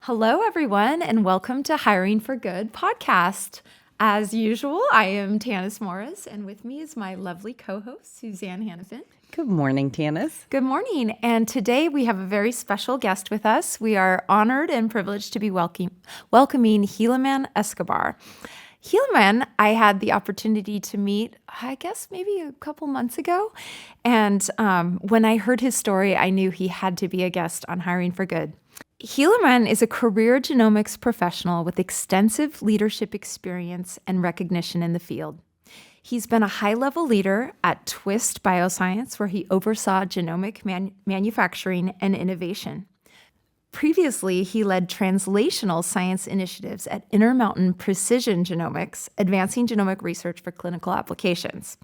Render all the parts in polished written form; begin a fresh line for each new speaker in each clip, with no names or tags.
Hello, everyone, and welcome to Hiring for Good podcast. As usual, I am Tanis Morris, and with me is my lovely co-host, Suzanne Hannafin.
Good morning, Tanis.
Good morning. And today we have a very special guest with us. We are honored and privileged to be welcoming Helaman Escobar. Helaman, I had the opportunity to meet, I guess, maybe a couple months ago. And when I heard his story, I knew he had to be a guest on Hiring for Good. Helaman is a career genomics professional with extensive leadership experience and recognition in the field. He's been a high-level leader at Twist Bioscience, where he oversaw genomic manufacturing and innovation. Previously, he led translational science initiatives at Intermountain Precision Genomics, advancing genomic research for clinical applications.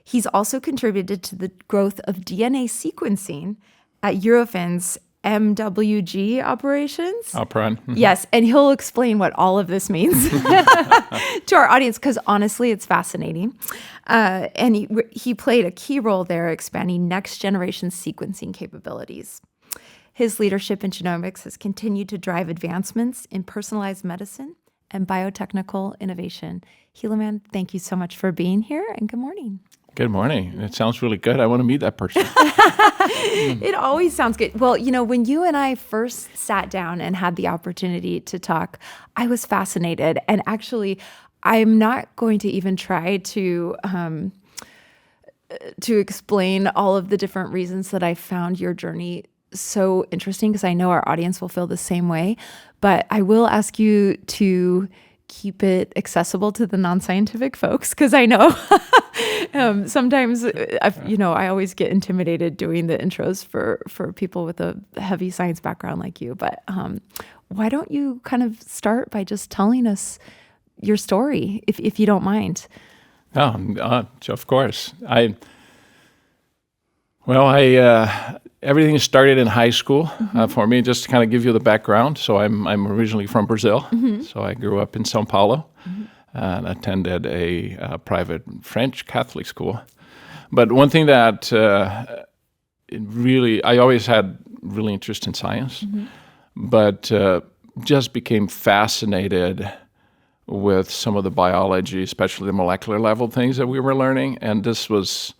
He's also contributed to the growth of DNA sequencing at Eurofin's MWG operations.
Operon. Mm-hmm.
Yes, and he'll explain what all of this means to our audience, because honestly, it's fascinating. And he played a key role there, expanding next-generation sequencing capabilities. His leadership in genomics has continued to drive advancements in personalized medicine and biotechnical innovation. Helaman, thank you so much for being here, and good morning.
Good morning. It sounds really good. I want to meet that person.
It always sounds good. Well, you know, when you and I first sat down and had the opportunity to talk, I was fascinated. And actually, I'm not going to even try to explain all of the different reasons that I found your journey so interesting, because I know our audience will feel the same way. But I will ask you to keep it accessible to the non-scientific folks, because I know sometimes, I always get intimidated doing the intros for people with a heavy science background like you. But why don't you kind of start by just telling us your story, if you don't mind?
Oh, of course. Everything started in high school for me, just to kind of give you the background. So I'm originally from Brazil. Mm-hmm. So I grew up in São Paulo and attended a private French Catholic school. But one thing that I always had really interest in science, but just became fascinated with some of the biology, especially the molecular level things that we were learning. And this was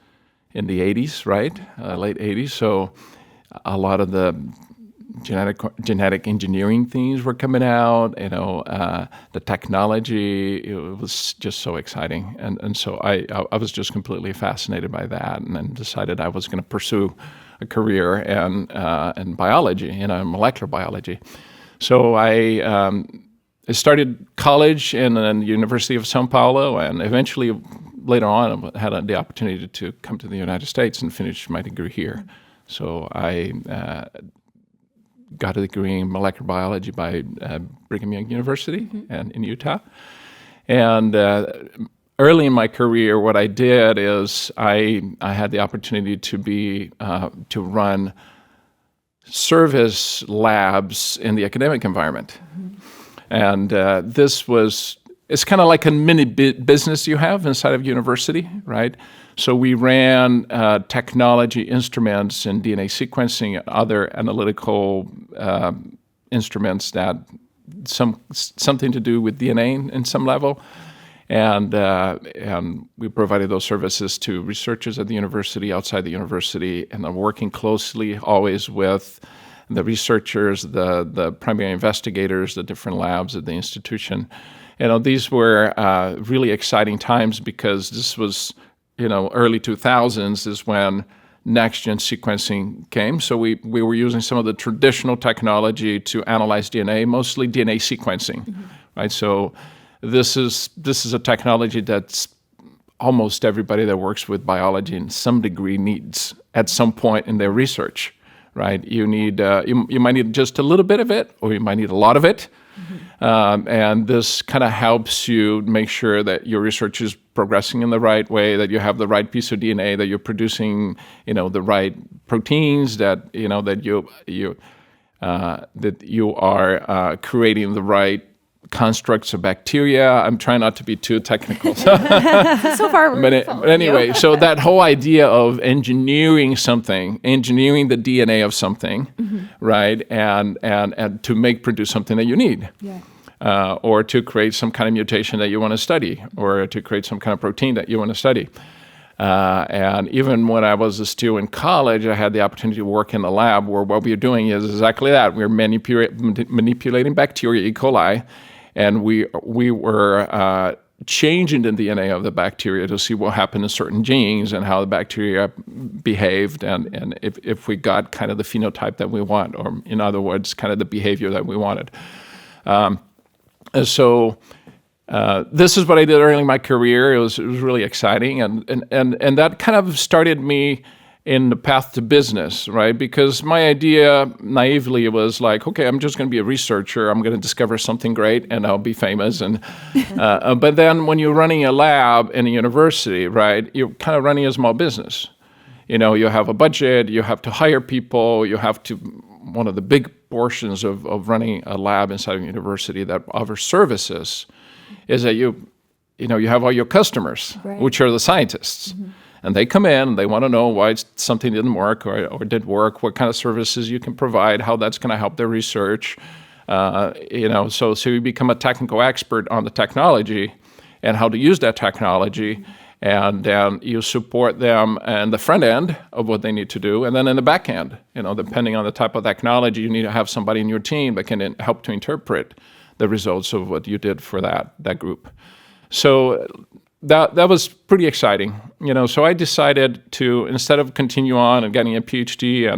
in the 80s, right? Late 80s. So a lot of the genetic engineering things were coming out, the technology, it was just so exciting. And so I was just completely fascinated by that, and then decided I was going to pursue a career in biology, molecular biology. So I started college in the University of São Paulo, and eventually later on, I had the opportunity to come to the United States and finish my degree here. So I got a degree in molecular biology by Brigham Young University and in Utah. And early in my career, what I did is I had the opportunity to run service labs in the academic environment. And it's kind of like a mini business you have inside of university, right? So we ran technology instruments in DNA sequencing and other analytical instruments that something to do with DNA in some level. And we provided those services to researchers at the university, outside the university, and I'm working closely always with the researchers, the primary investigators, the different labs at the institution. These were really exciting times, because this was, early 2000s is when next-gen sequencing came. So we were using some of the traditional technology to analyze DNA, mostly DNA sequencing, right? So this is a technology that's almost everybody that works with biology in some degree needs at some point in their research, right? You need you might need just a little bit of it, or you might need a lot of it. And this kind of helps you make sure that your research is progressing in the right way, that you have the right piece of DNA, that you're producing, the right proteins, that that you are creating the right constructs of bacteria. I'm trying not to be too technical. So
far,
but anyway, so that whole idea of engineering something, engineering the DNA of something, right, and to produce something that you need. Yeah. Or to create some kind of mutation that you want to study, or to create some kind of protein that you want to study. And even when I was still in college, I had the opportunity to work in the lab where what we were doing is exactly that. We were manipulating bacteria, E. coli, and we were changing the DNA of the bacteria to see what happened in certain genes and how the bacteria behaved, and if we got kind of the phenotype that we want, or in other words, kind of the behavior that we wanted. So this is what I did early in my career. It was really exciting, and that kind of started me in the path to business, right? Because my idea naively was like, okay, I'm just going to be a researcher. I'm going to discover something great, and I'll be famous. And but then when you're running a lab in a university, right, you're kind of running a small business. You know, you have a budget, you have to hire people, you have to. One of the big portions of running a lab inside a university that offers services is that you have all your customers, right, which are the scientists. And they come in and they want to know why something didn't work or did work, what kind of services you can provide, how that's going to help their research. So you become a technical expert on the technology and how to use that technology. And you support them in the front end of what they need to do. And then in the back end, depending on the type of technology, you need to have somebody in your team that can help to interpret the results of what you did for that group. So that was pretty exciting. So I decided to, instead of continue on and getting a PhD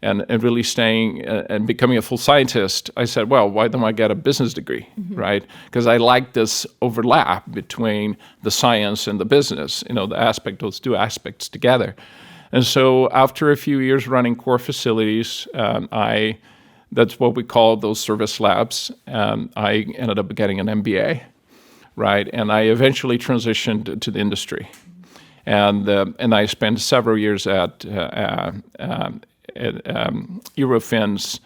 and really staying and becoming a full scientist, I said, well, why don't I get a business degree, right? Because I like this overlap between the science and the business, those two aspects together. And so after a few years running core facilities, that's what we call those service labs, I ended up getting an MBA, right? And I eventually transitioned to the industry. And I spent several years at Eurofins.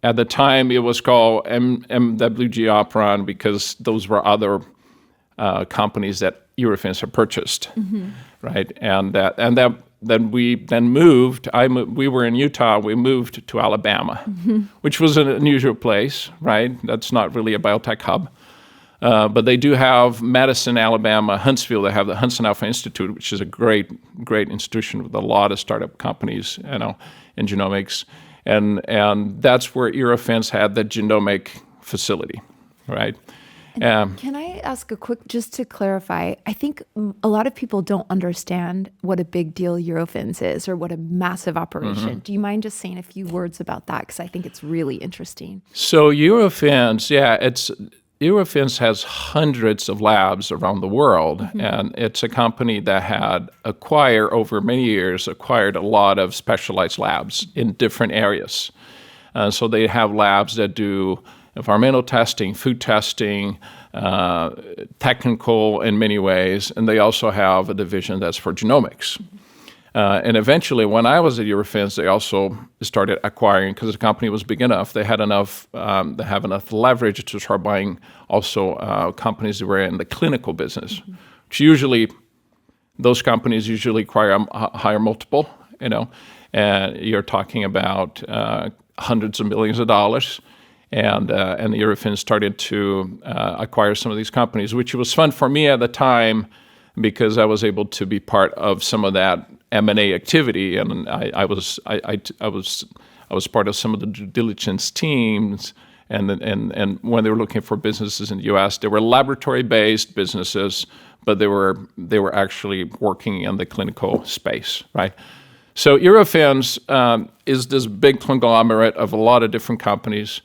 At the time, it was called MWG Opron because those were other companies that Eurofins had purchased, right? And then we moved. We were in Utah. We moved to Alabama, which was an unusual place, right? That's not really a biotech hub. But they do have Madison, Alabama, Huntsville. They have the Hudson Alpha Institute, which is a great institution with a lot of startup companies, in genomics, and that's where Eurofins had the genomic facility, right?
Can I ask just to clarify? I think a lot of people don't understand what a big deal Eurofins is, or what a massive operation. Do you mind just saying a few words about that? Because I think it's really interesting.
So Eurofins, Eurofins has hundreds of labs around the world, and it's a company that had over many years, acquired a lot of specialized labs in different areas. So they have labs that do environmental testing, food testing, technical in many ways, and they also have a division that's for genomics. And eventually, when I was at Eurofins, they also started acquiring, because the company was big enough, they have enough leverage to start buying also companies that were in the clinical business, which usually, those companies usually require a higher multiple, and you're talking about hundreds of millions of dollars. And Eurofins started to acquire some of these companies, which was fun for me at the time because I was able to be part of some of that M&A activity, and I was part of some of the due diligence teams, and when they were looking for businesses in the U.S., they were laboratory-based businesses, but they were actually working in the clinical space, right? So Eurofins is this big conglomerate of a lot of different companies.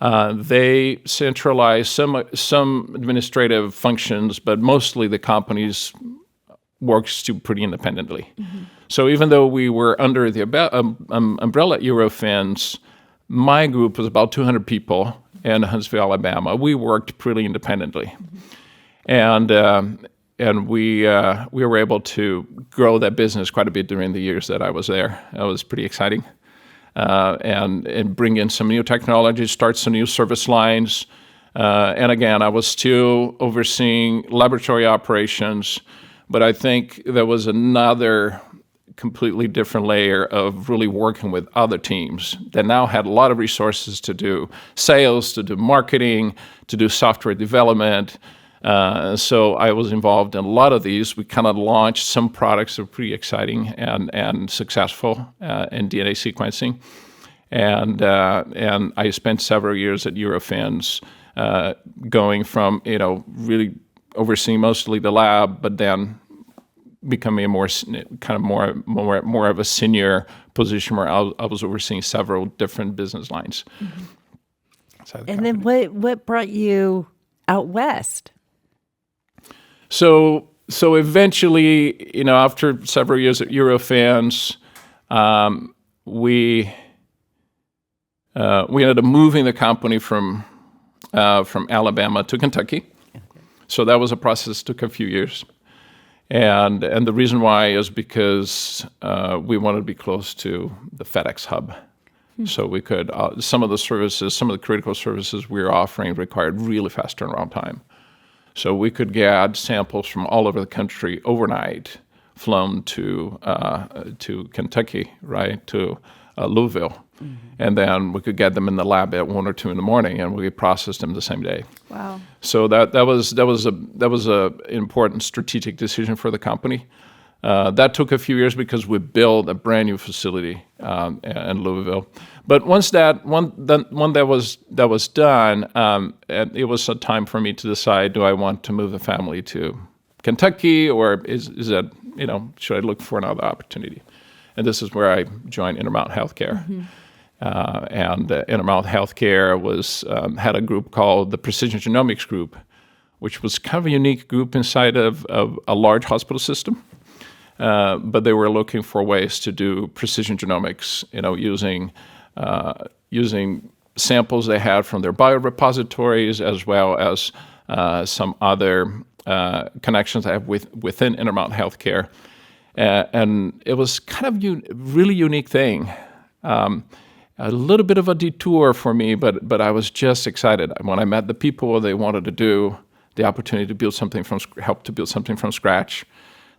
They centralize some administrative functions, but mostly the companies works pretty independently. So even though we were under the umbrella Eurofins, my group was about 200 people in Huntsville, Alabama. We worked pretty independently, and we were able to grow that business quite a bit during the years that I was there. That was pretty exciting. And bring in some new technologies, start some new service lines, And again, I was still overseeing laboratory operations, but I think there was another completely different layer of really working with other teams that now had a lot of resources to do sales, to do marketing, to do software development. So I was involved in a lot of these. We kind of launched some products that were pretty exciting and successful in DNA sequencing. And I spent several years at Eurofins, going from really overseeing mostly the lab, but then becoming a more of a senior position where I was overseeing several different business lines.
Mm-hmm. And then what brought you out west?
So eventually, after several years at Eurofins, we ended up moving the company from Alabama to Kentucky. So that was a process that took a few years. And the reason why is because we wanted to be close to the FedEx hub. So we could, some of the critical services we were offering required really fast turnaround time. So we could get samples from all over the country overnight, flown to Kentucky, right, to Louisville. Mm-hmm. And then we could get them in the lab at 1 or 2 in the morning, and we could process them the same day.
Wow!
So that was a important strategic decision for the company. That took a few years because we built a brand new facility in Louisville. But once that was done, and it was a time for me to decide: do I want to move the family to Kentucky, or is that should I look for another opportunity? And this is where I joined Intermountain Healthcare. Mm-hmm. And Intermountain Healthcare had a group called the Precision Genomics Group, which was kind of a unique group inside of a large hospital system. But they were looking for ways to do precision genomics, using samples they had from their biorepositories, as well as some other connections I have within Intermountain Healthcare. And it was kind of a really unique thing. A little bit of a detour for me, but I was just excited. When I met the people, they wanted to do the opportunity to help to build something from scratch.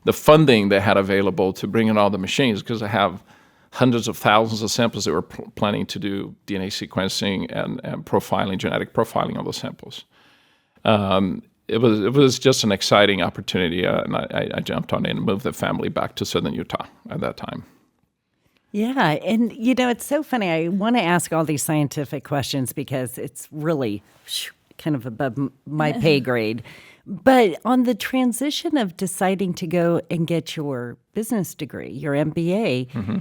The funding they had available to bring in all the machines, because I have hundreds of thousands of samples that were planning to do DNA sequencing and profiling, genetic profiling of those samples. It was just an exciting opportunity, and I jumped on it and moved the family back to southern Utah at that time.
Yeah, and it's so funny. I want to ask all these scientific questions because it's really kind of above my pay grade. But on the transition of deciding to go and get your business degree, your MBA, mm-hmm.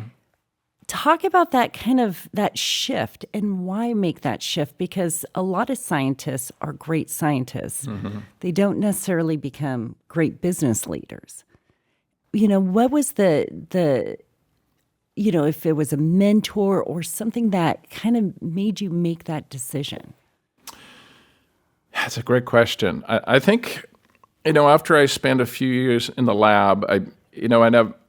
Talk about that shift and why make that shift, because a lot of scientists are great scientists. Mm-hmm. They don't necessarily become great business leaders. What was the if it was a mentor or something that kind of made you make that decision?
That's a great question. I think, after I spent a few years in the lab, I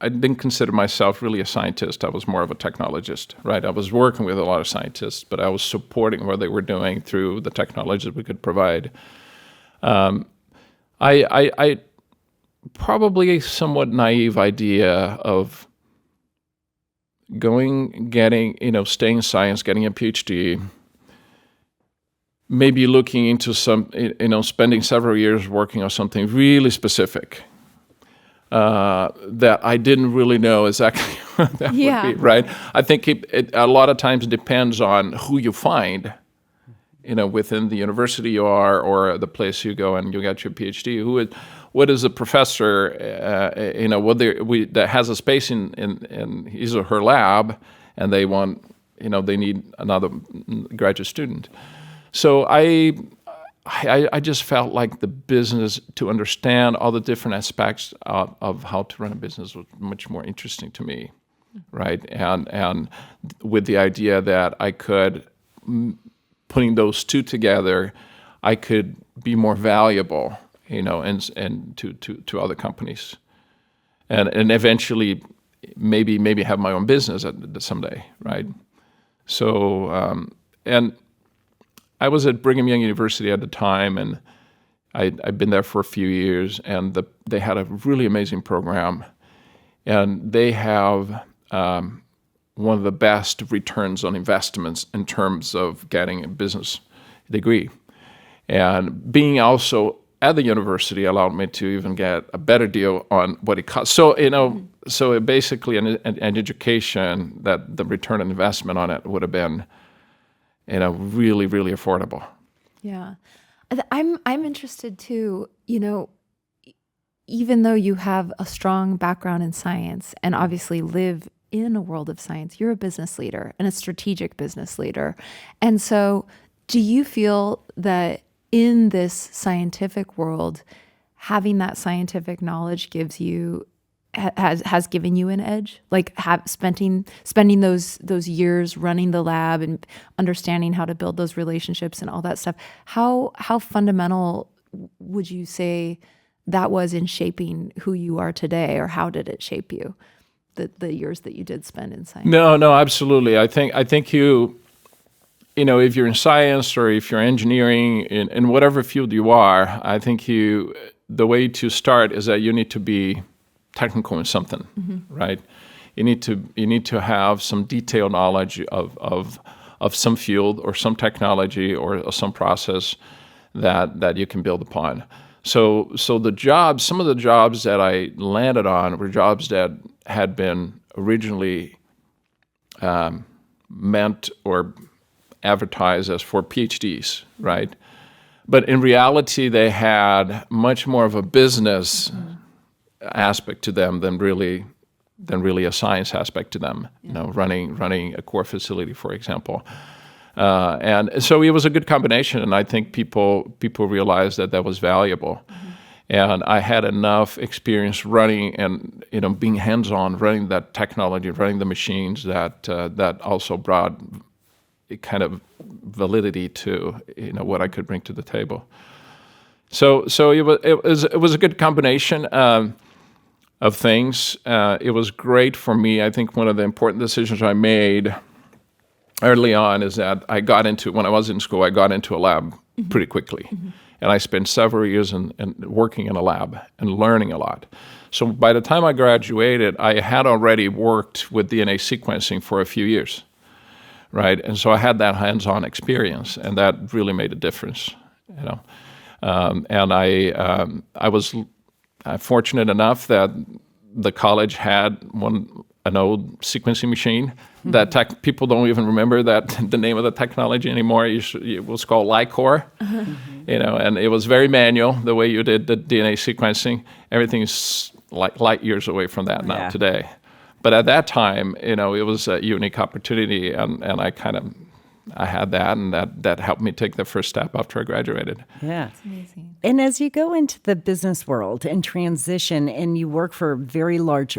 didn't consider myself really a scientist. I was more of a technologist, right? I was working with a lot of scientists, but I was supporting what they were doing through the technology that we could provide. I probably a somewhat naive idea of staying in science, getting a PhD, maybe looking into spending several years working on something really specific that I didn't really know exactly what that would be, right? I think it a lot of times depends on who you find, within the university you are or the place you go and you get your PhD. What is a professor, that has a space in his or her lab, and they want, they need another graduate student. So I just felt like the business, to understand all the different aspects of how to run a business, was much more interesting to me, right? And with the idea that I could, putting those two together, I could be more valuable, and to other companies, and eventually maybe have my own business someday, right? So and I was at Brigham Young University at the time, and I'd been there for a few years, and they had a really amazing program, and they have one of the best returns on investments in terms of getting a business degree. And being also at the university allowed me to even get a better deal on what it cost. So, so basically an education that the return on investment on it would have been, really, really affordable.
Yeah. I'm interested too, even though you have a strong background in science and obviously live in a world of science, you're a business leader and a strategic business leader. And so do you feel that in this scientific world, having that scientific knowledge has given you an edge? Like spending those years running the lab and understanding how to build those relationships and all that stuff. How fundamental would you say that was in shaping who you are today, or how did it shape you? The years that you did spend in science.
No, absolutely. I think you, if you're in science or if you're engineering, in whatever field you are, I think the way to start is that you need to be technical in something, right? You need to have some detailed knowledge of some field or some technology or some process that you can build upon. So some of the jobs that I landed on were jobs that had been originally meant or advertised as for PhDs, right? But in reality, they had much more of a business aspect to them than really a science aspect to them. Running a core facility, for example. And so it was a good combination, and I think people realized that was valuable. And I had enough experience running and being hands-on, running that technology, running the machines that also brought a kind of validity to what I could bring to the table. So it was a good combination of things. It was great for me. I think one of the important decisions I made early on is that when I was in school, I got into a lab pretty quickly. And I spent several years in working in a lab and learning a lot. So by the time I graduated, I had already worked with DNA sequencing for a few years, right? And so I had that hands-on experience, and that really made a difference, And I was fortunate enough that the college had an old sequencing machine that people don't even remember the name of the technology anymore. It was called Lycor, and it was very manual the way you did the DNA sequencing. Everything's like light years away from that now today. But at that time, it was a unique opportunity, and I had that, and that helped me take the first step after I graduated.
Yeah. That's amazing. And as you go into the business world and transition, and you work for a very large,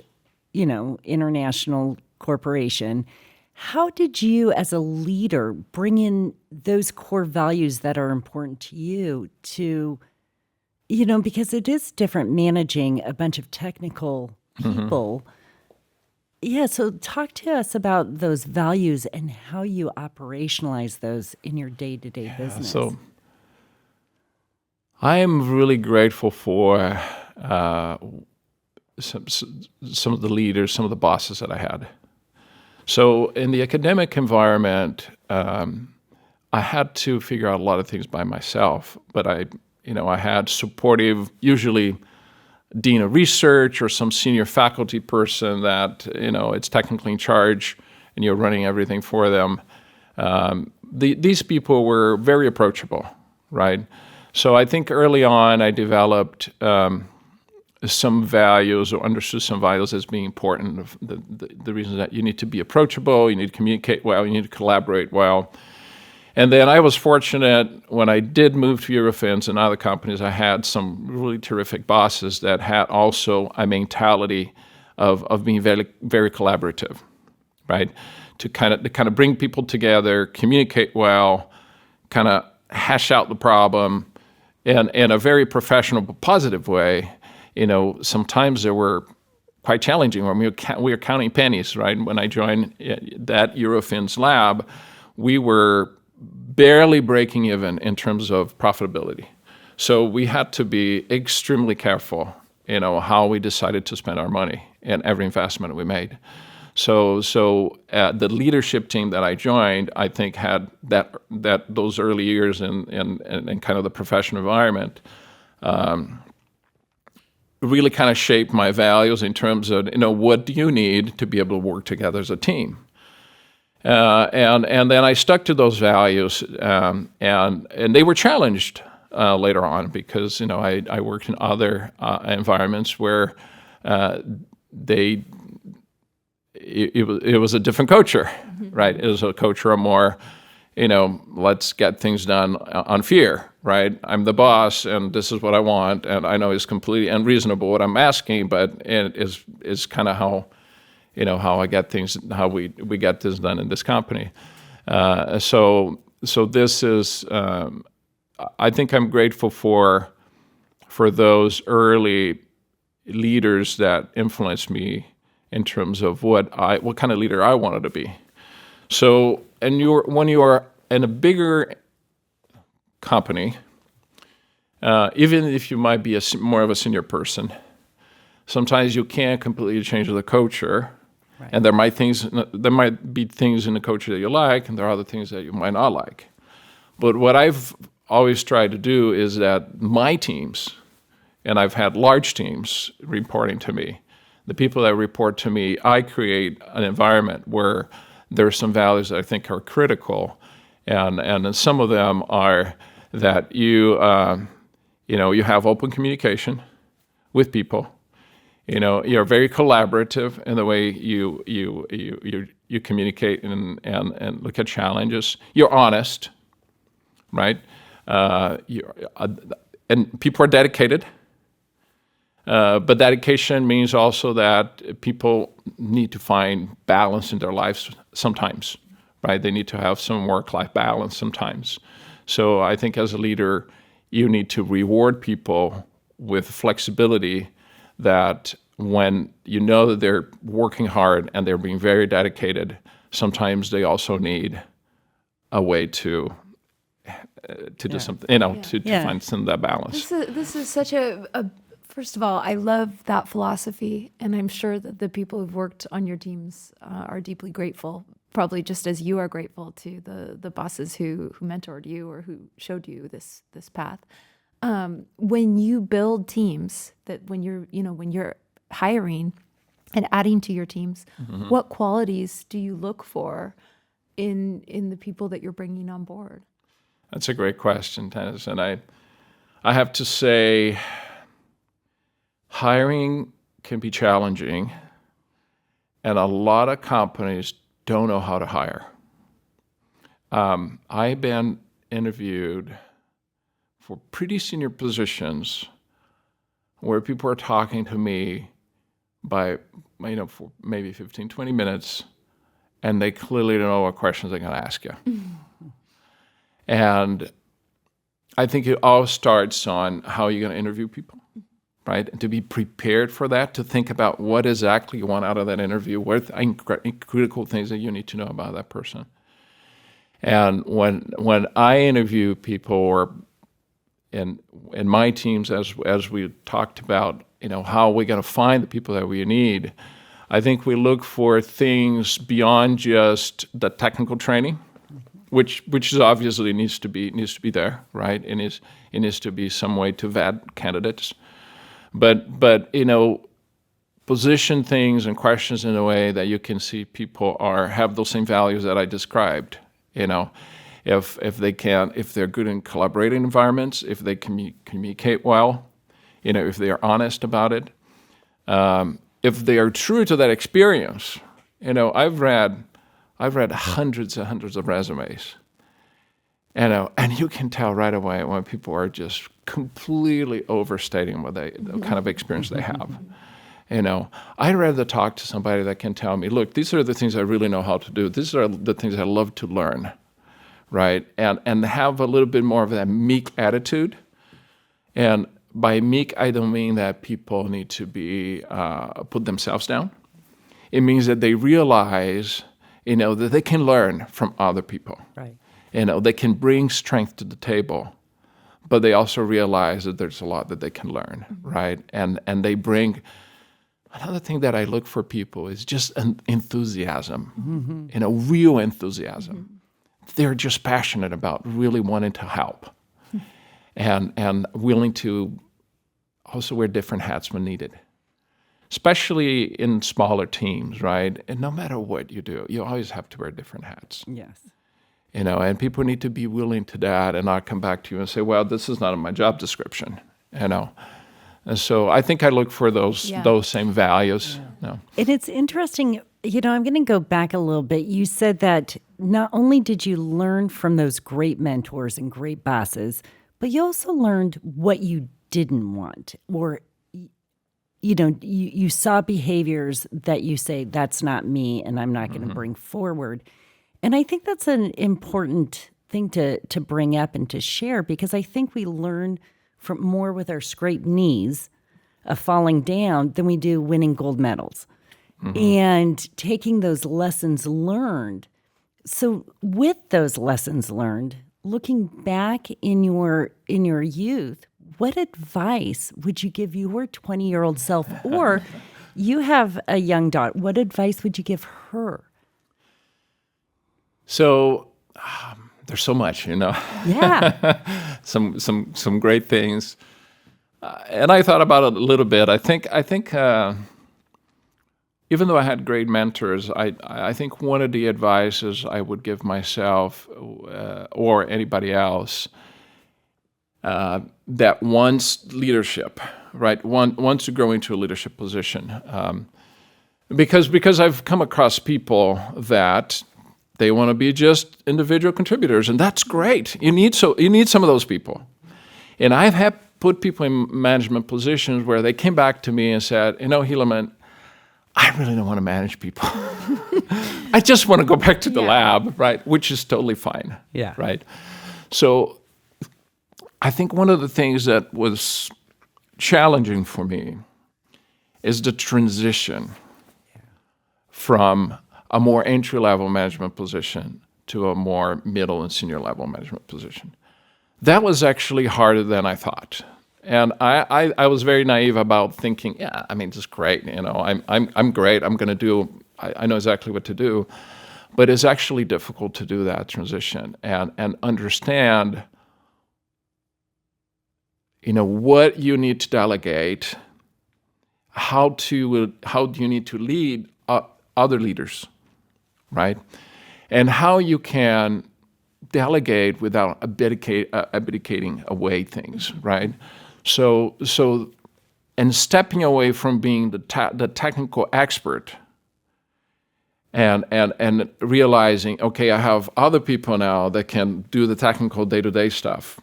international corporation, how did you as a leader bring in those core values that are important to you to, because it is different managing a bunch of technical people. Yeah, so talk to us about those values and how you operationalize those in your day-to-day business.
So I am really grateful for some of the leaders, some of the bosses that I had. So in the academic environment, I had to figure out a lot of things by myself, but I had supportive, usually dean of research or some senior faculty person that, it's technically in charge and you're running everything for them. These people were very approachable, right? So I think early on I developed some values or understood some values as being important. The reason that you need to be approachable, you need to communicate well, you need to collaborate well. And then I was fortunate when I did move to Eurofins and other companies, I had some really terrific bosses that had also a mentality of being very, very collaborative, right? To kind of bring people together, communicate well, kind of hash out the problem in a very professional but positive way. Sometimes there were quite challenging when we were counting pennies, right? When I joined that Eurofins lab, we were barely breaking even in terms of profitability. So we had to be extremely careful, how we decided to spend our money in every investment we made. So the leadership team that I joined, I think, had those early years in kind of the professional environment really kind of shaped my values in terms of, what do you need to be able to work together as a team? And then I stuck to those values, and they were challenged later on because I worked in other environments where it was a different culture, right? It was a culture of more, let's get things done on fear, right? I'm the boss, and this is what I want, and I know it's completely unreasonable what I'm asking, but it is kind of how I get things, how we get this done in this company. So this is, I think I'm grateful for those early leaders that influenced me in terms of what kind of leader I wanted to be. So, when you are in a bigger company, even if you might be more of a senior person, sometimes you can't completely change the culture. Right. And there might be things in the culture that you like, and there are other things that you might not like. But what I've always tried to do is that my teams, and I've had large teams reporting to me, the people that report to me, I create an environment where there are some values that I think are critical, and some of them are that you have open communication with people. You're very collaborative in the way you communicate and look at challenges. You're honest, right? And people are dedicated. But dedication means also that people need to find balance in their lives sometimes, right? They need to have some work-life balance sometimes. So I think as a leader, you need to reward people with flexibility that when you know that they're working hard and they're being very dedicated, sometimes they also need a way to do something, to find some of that balance.
This is such a first of all, I love that philosophy, and I'm sure that the people who've worked on your teams are deeply grateful, probably just as you are grateful to the bosses who mentored you or who showed you this path. When you build teams, when you're hiring and adding to your teams, what qualities do you look for in the people that you're bringing on board?
That's a great question, Dennis, and I have to say, hiring can be challenging, and a lot of companies don't know how to hire. I've been interviewed for pretty senior positions where people are talking to me for maybe 15, 20 minutes, and they clearly don't know what questions they're going to ask you. And I think it all starts on how you're going to interview people. Right? And to be prepared for that, to think about what exactly you want out of that interview, what critical things that you need to know about that person. And when I interview people, or in my teams, as we talked about, how we're going to find the people that we need, I think we look for things beyond just the technical training, which is obviously needs to be there, right? And it needs to be some way to vet candidates. But position things and questions in a way that you can see people have those same values that I described. If they're good in collaborating environments, if they communicate well, if they are honest about it, if they are true to that experience. I've read hundreds and hundreds of resumes. And you can tell right away when people are just completely overstating the kind of experience they have. I'd rather talk to somebody that can tell me, look, these are the things I really know how to do. These are the things I love to learn, right? And have a little bit more of that meek attitude. And by meek, I don't mean that people need to be put themselves down. It means that they realize, that they can learn from other people.
Right.
They can bring strength to the table, but they also realize that there's a lot that they can learn, right? And they bring, another thing that I look for people is just an enthusiasm, real enthusiasm. They're just passionate about really wanting to help and willing to also wear different hats when needed, especially in smaller teams, right? And no matter what you do, you always have to wear different hats.
Yes.
And people need to be willing to that and not come back to you and say, well, this is not in my job description, And so I think I look for those same values.
And it's interesting, I'm going to go back a little bit. You said that not only did you learn from those great mentors and great bosses, but you also learned what you didn't want, or you saw behaviors that you say, that's not me and I'm not going to bring forward. And I think that's an important thing to bring up and to share, because I think we learn from more with our scraped knees of falling down than we do winning gold medals and taking those lessons learned. So with those lessons learned, looking back in your youth, what advice would you give your 20-year-old self? Or you have a young daughter. What advice would you give her?
So there's so much,
Yeah.
some great things. And I thought about it a little bit. I think even though I had great mentors, I think one of the advices I would give myself or anybody else that wants leadership, right, wants to grow into a leadership position, because I've come across people that they want to be just individual contributors, and that's great. You need some of those people, and I've had put people in management positions where they came back to me and said, Helaman, I really don't want to manage people. I just want to go back to the lab, right? Which is totally fine.
Yeah.
Right. So I think one of the things that was challenging for me is the transition from a more entry-level management position to a more middle and senior-level management position. That was actually harder than I thought. And I was very naive about thinking, this is great. I'm great. I'm going to do. I know exactly what to do, but it's actually difficult to do that transition and understand, what you need to delegate, how do you need to lead other leaders, right, and how you can delegate without abdicating away things, right. So, and stepping away from being the technical expert, and realizing, okay, I have other people now that can do the technical day-to-day stuff,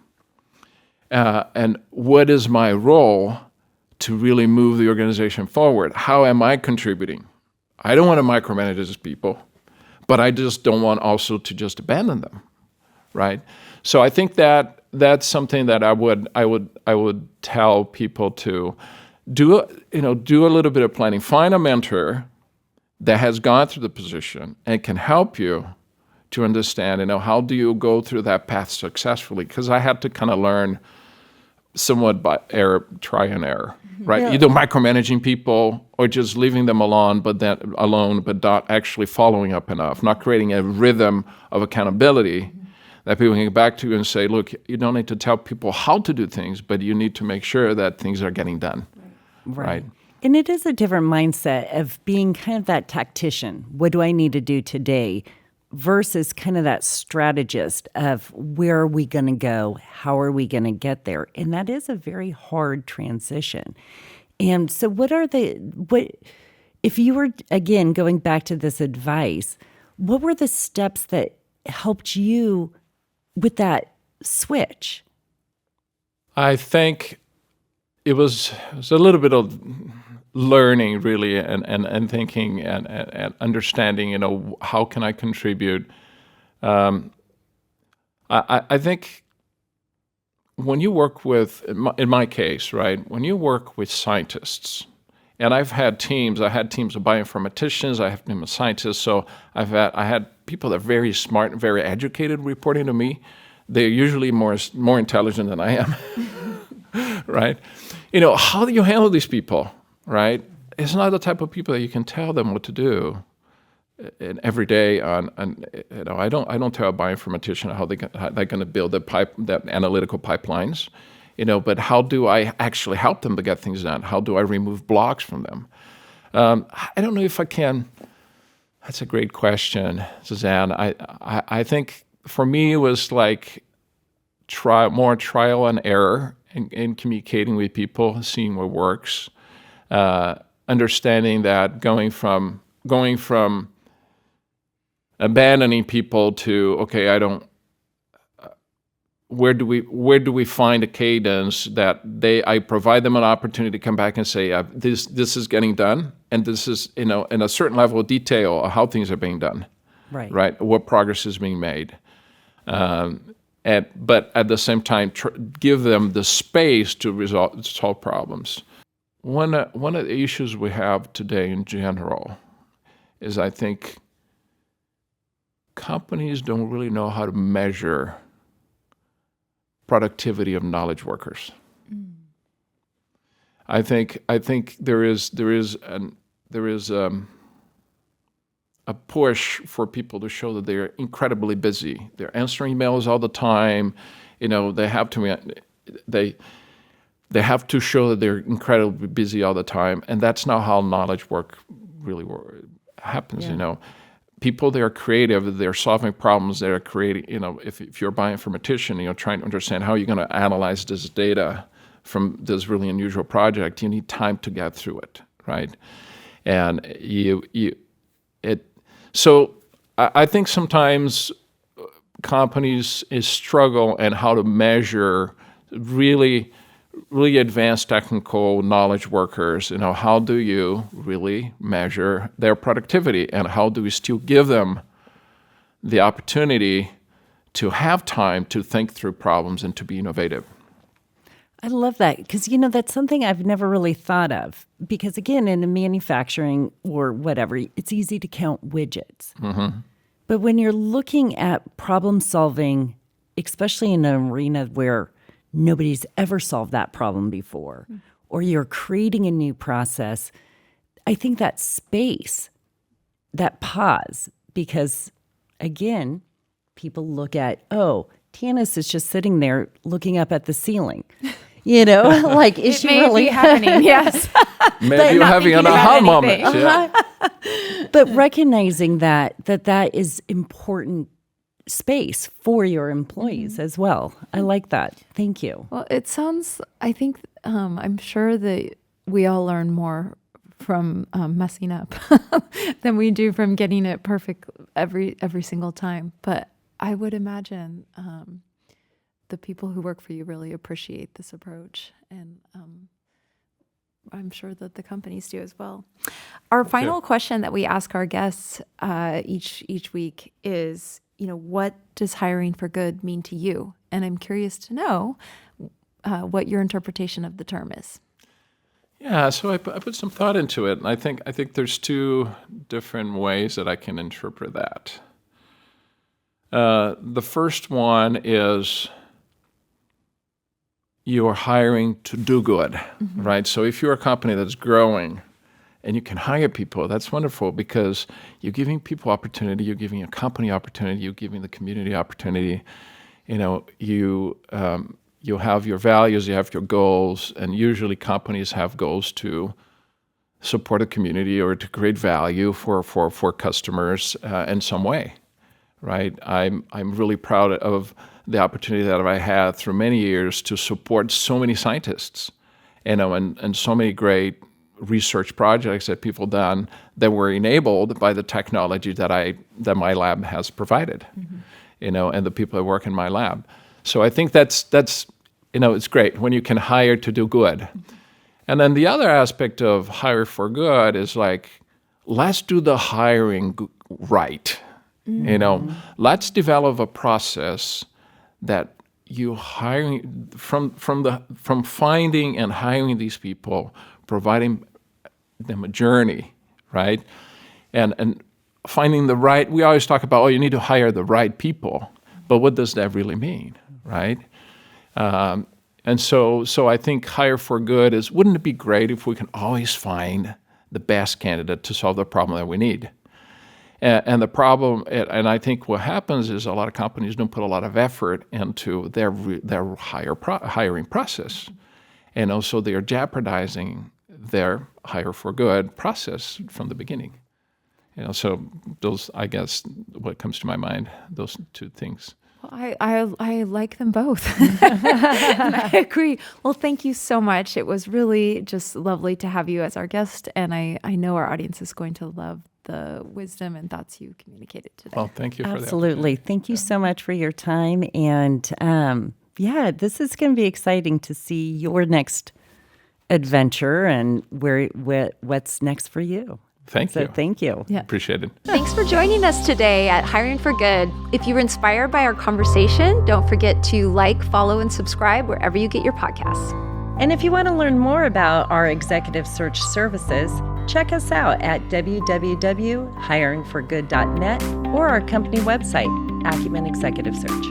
and what is my role to really move the organization forward? How am I contributing? I don't want to micromanage these people, but I just don't want also to just abandon them, right? So I think that's something that I would tell people to do a little bit of planning. Find a mentor that has gone through the position and can help you to understand, how do you go through that path successfully? Because I had to kind of learn somewhat by try and error, right?
Yeah.
Either micromanaging people or just leaving them alone, but not actually following up enough, not creating a rhythm of accountability that people can get back to and say, look, you don't need to tell people how to do things, but you need to make sure that things are getting done. Right.
And it is a different mindset of being kind of that tactician. What do I need to do today? Versus kind of that strategist of where are we going to go? How are we going to get there? And that is a very hard transition. And so if you were, again, going back to this advice, what were the steps that helped you with that switch?
I think it was a little bit of learning, really, and thinking and understanding, how can I contribute? I think when you work with, in my case, right, when you work with scientists, and I had teams of bioinformaticians, I have teams of scientists, so I had people that are very smart and very educated reporting to me. They're usually more intelligent than I am, right? How do you handle these people, right? It's not the type of people that you can tell them what to do. And every day I don't tell a bioinformatician how they're going to build that analytical pipelines, but how do I actually help them to get things done? How do I remove blocks from them? I don't know if I can. That's a great question, Suzanne. I think for me it was like more trial and error in communicating with people, seeing what works, understanding that going from abandoning people to, okay, where do we find a cadence that I provide them an opportunity to come back and say, this is getting done, and this is, in a certain level of detail of how things are being done, right? What progress is being made. But at the same time, give them the space to solve problems. One of the issues we have today in general is, I think, companies don't really know how to measure productivity of knowledge workers. I think there is a push for people to show that they're incredibly busy. They're answering emails all the time. They have to show that they're incredibly busy all the time, and that's not how knowledge work really happens.
Yeah.
People, they are creative, they're solving problems, they're creating, if you're a bioinformatician, trying to understand how you're going to analyze this data from this really unusual project, you need time to get through it, right? And so I think sometimes companies struggle in how to measure really advanced technical knowledge workers. How do you really measure their productivity, and how do we still give them the opportunity to have time to think through problems and to be innovative?
I love that, because, that's something I've never really thought of. Because, again, in manufacturing or whatever, it's easy to count widgets.
Mm-hmm.
But when you're looking at problem solving, especially in an arena where nobody's ever solved that problem before, or you're creating a new process, I think that space, that pause, because, again, people look at, Tanis is just sitting there looking up at the ceiling. Like, is she really
happening? Yes.
Maybe you're having an aha moment. Yeah.
But recognizing that is important space for your employees as well. I like that. Thank you.
Well, it sounds, I think, I'm sure that we all learn more from messing up than we do from getting it perfect every single time. But I would imagine the people who work for you really appreciate this approach, and I'm sure that the companies do as well. Our final question that we ask our guests each week is, what does hiring for good mean to you? And I'm curious to know what your interpretation of the term is.
Yeah, so I put some thought into it, and I think there's two different ways that I can interpret that. The first one is you're hiring to do good, right? So if you're a company that's growing and you can hire people, that's wonderful, because you're giving people opportunity, you're giving a company opportunity, you're giving the community opportunity. You have your values, you have your goals, and usually companies have goals to support a community or to create value for customers in some way, right? I'm really proud of the opportunity that I had through many years to support so many scientists, and so many great research projects that people done that were enabled by the technology that my lab has provided, and the people that work in my lab. So I think that's it's great when you can hire to do good. And then the other aspect of hire for good is like, let's do the hiring right. Let's develop a process that you hiring from finding and hiring these people, providing them a journey, right? And finding we always talk about, you need to hire the right people, but what does that really mean, right? And so I think hire for good wouldn't it be great if we can always find the best candidate to solve the problem that we need? And the problem, and I think what happens is a lot of companies don't put a lot of effort into their hiring process. And also they are jeopardizing their hire for good process from the beginning. So those, I guess, what comes to my mind, those two things.
Well, I like them both. I agree. Well, thank you so much. It was really just lovely to have you as our guest, and I know our audience is going to love the wisdom and thoughts you communicated today.
Well, thank you for that.
Absolutely. Thank you so much for your time. And this is going to be exciting to see your next adventure and what's next for you.
Thank you.
Thank you.
Yeah.
Appreciate it.
Thanks for joining us today at Hiring for Good. If you were inspired by our conversation, don't forget to like, follow, and subscribe wherever you get your podcasts.
And if you want to learn more about our executive search services, check us out at www.hiringforgood.net or our company website, Acumen Executive Search.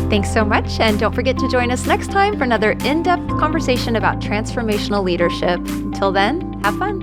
Thanks so much, and don't forget to join us next time for another in-depth conversation about transformational leadership. Until then, have fun.